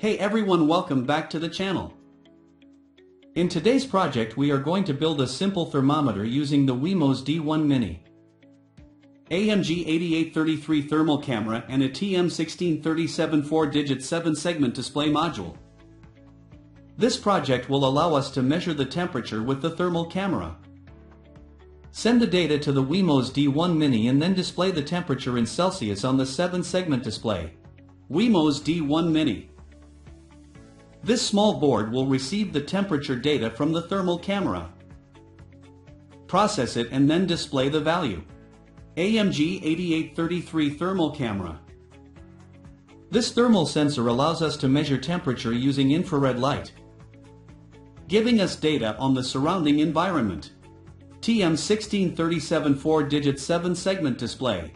Hey everyone, welcome back to the channel. In today's project we are going to build a simple thermometer using the WeMos D1 Mini, AMG8833 Thermal Camera and a TM1637 4-digit 7-segment display module. This project will allow us to measure the temperature with the thermal camera. Send the data to the WeMos D1 Mini and then display the temperature in Celsius on the 7-segment display. WeMos D1 Mini. This small board will receive the temperature data from the thermal camera, process it and then display the value. AMG8833 Thermal Camera. This thermal sensor allows us to measure temperature using infrared light, giving us data on the surrounding environment. TM1637 4-digit 7-segment display.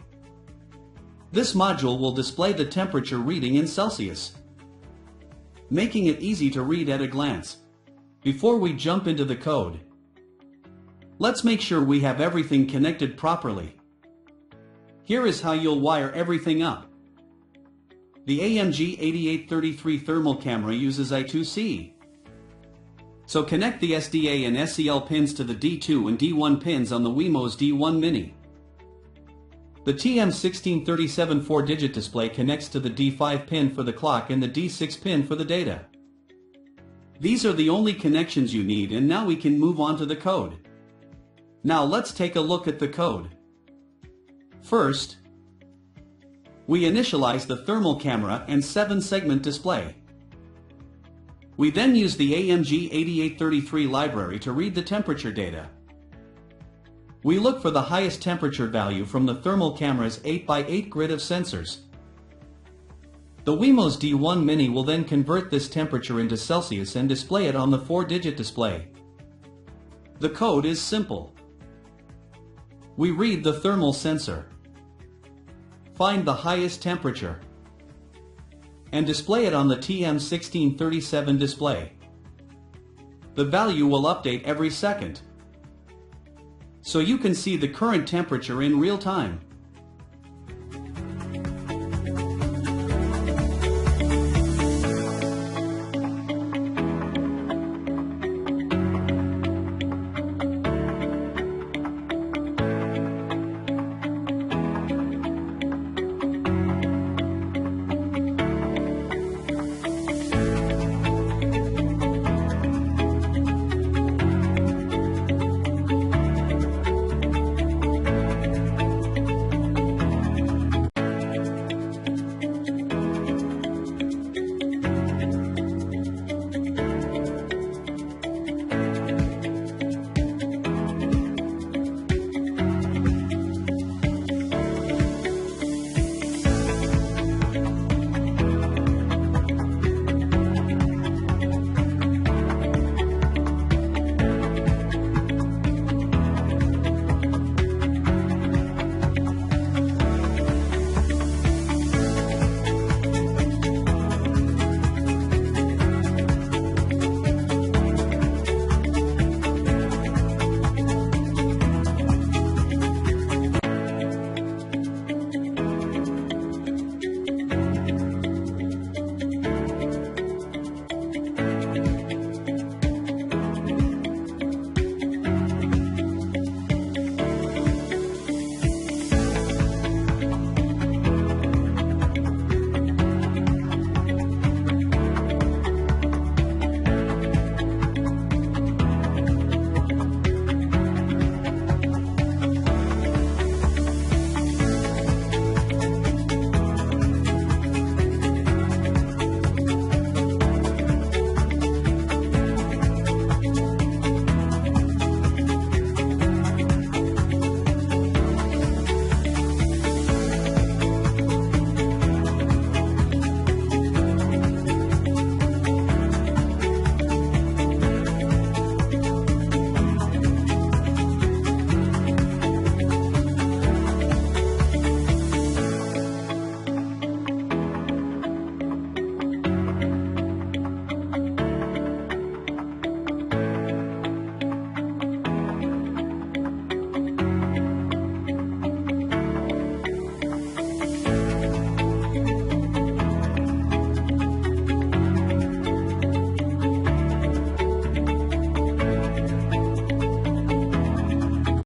This module will display the temperature reading in Celsius, making it easy to read at a glance. Before we jump into the code, let's make sure we have everything connected properly. Here is how you'll wire everything up. The AMG8833 Thermal Camera uses I2C. So connect the SDA and SCL pins to the D2 and D1 pins on the WeMos D1 Mini. The TM1637 4-digit display connects to the D5 pin for the clock and the D6 pin for the data. These are the only connections you need, and now we can move on to the code. Now let's take a look at the code. First, we initialize the thermal camera and 7-segment display. We then use the AMG8833 library to read the temperature data. We look for the highest temperature value from the thermal camera's 8x8 grid of sensors. The WeMos D1 Mini will then convert this temperature into Celsius and display it on the 4-digit display. The code is simple. We read the thermal sensor, find the highest temperature, and display it on the TM1637 display. The value will update every second, so you can see the current temperature in real time.